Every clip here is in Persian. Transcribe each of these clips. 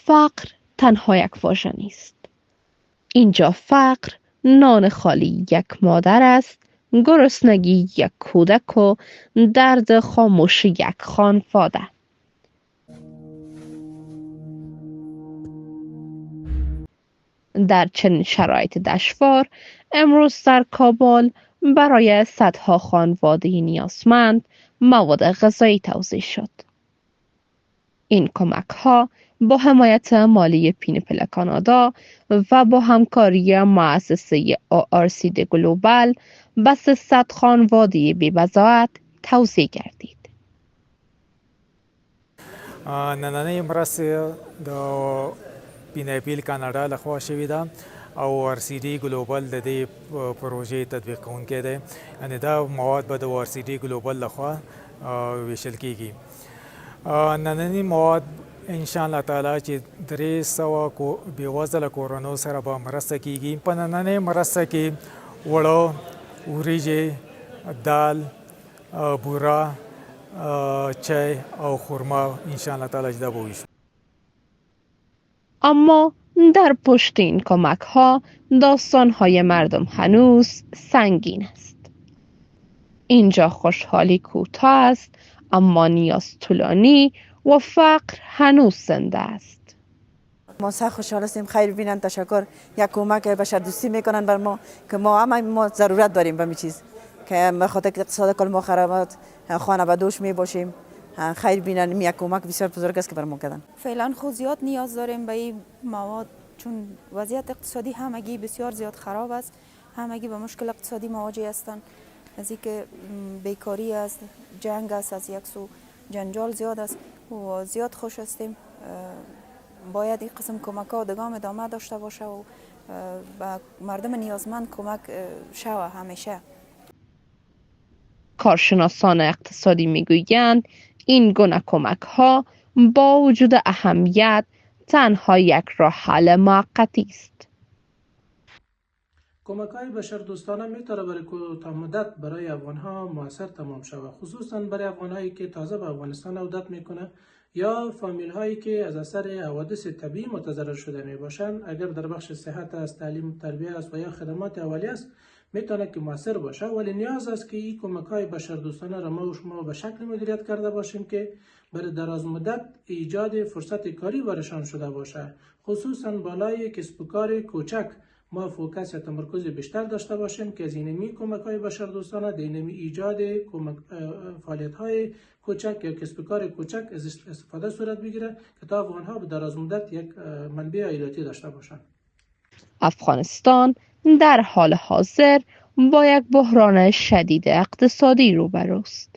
فقر تنها یک واژه نیست. اینجا فقر نان خالی یک مادر است، گرسنگی یک کودک و درد خاموش یک خانواده. در چنین شرایط دشوار امروز در کابل برای صدها خانواده نیازمند مواد غذایی توزیع شد. این کمک‌ها با حمایت مالی پینپل کانادا و با همکاری مؤسسه RCD گلوبال به 300 خانواده بی‌بضاعت توزیع گردید. نننۍ مرستې د پینپل کاناډا لخوا شوې ده او RCD ګلوبل د دې پروژې تطبیق کوونکی دی. یعنې دا مواد به د RCD ګلوبل لخوا ویشل کیږي. نننۍ مواد ان شاء الله تعالی چې 300 بېوزله کورنیو سره به مرسته کیږي. په نننۍ مرسته کې وړو، وریجې، دال، بوره، چای او خرما ان شاء الله تعالی جدا بویش. اما در پشت این کمک ها داستان های مردم هنوز سنگین است. اینجا خوشحالی کوتاه است اما نیاز طولانی و فقر هنوز زنده است. ما سخت خوشحال هستیم. خیر بینن، تشکر. یک کمک بشردوستی میکنن بر ما که ما ضرورت داریم به می چیز که به خاطر اقتصاد کل ما خرابات خانه به دوش می باشیم. خیر بینن، یک کمک بسیار بزرگ است که بر ما کردن. فعلا خود زیاد نیاز داریم به این مواد چون وضعیت اقتصادی همگی بسیار زیاد خراب است. همگی به مشکل اقتصادی مواجه هستند. از اینکه بیکاری است، جنگ است، از یک سو جنجال زیاد است و زیاد خوش هستیم. باید این قسم کمک ها دگام ادامه داشته باشه و به مردم نیازمند کمک شوه همیشه. کارشناسان اقتصادی میگویند این گونه کمک ها با وجود اهمیت تنها یک راه حل موقتی است. کمک‌های بشردوستانه میتونه برای کوتاه مدت برای افغان‌ها موثر تمام شود، خصوصا برای افغان‌هایی که تازه به افغانستان عودت میکنه یا فامیل‌هایی که از اثر حوادث طبیعی متضرر شده میباشند. اگر در بخش صحت است، تعلیم، تربیت است و یا خدمات اولیه است میتونه که موثر باشه، ولی نیاز است که این کمک‌های بشردوستانه را ما و شما به شکل مدیریت کرده باشیم که برای دراز مدت ایجاد فرصت کاری برایشان شده باشه، خصوصا بالای کسب و کار کوچک ما فوکس یا تمرکز بیشتر داشته باشیم که از اینمی کمک‌های بشردوستانه در اینمی ایجاد فعالیت‌های کوچک یا کسب و کار کوچک از استفاده صورت بگیره که تا افغان‌ها به دراز مدت یک منبع عایداتی داشته باشند. افغانستان در حال حاضر با یک بحران شدید اقتصادی روبروست.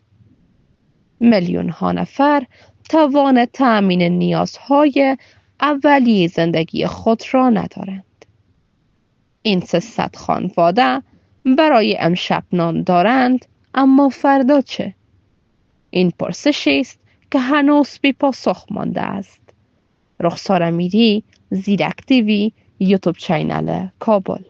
میلیون‌ها نفر توان تأمین نیازهای اولیه زندگی خود را ندارند. این 300 خانواده برای امشب نان دارند، اما فردا چه؟ این پرسشی است که هنوز بی پاسخ مانده است. رخسار امیری، زیرک تیوی، یوتیوب چینل کابل.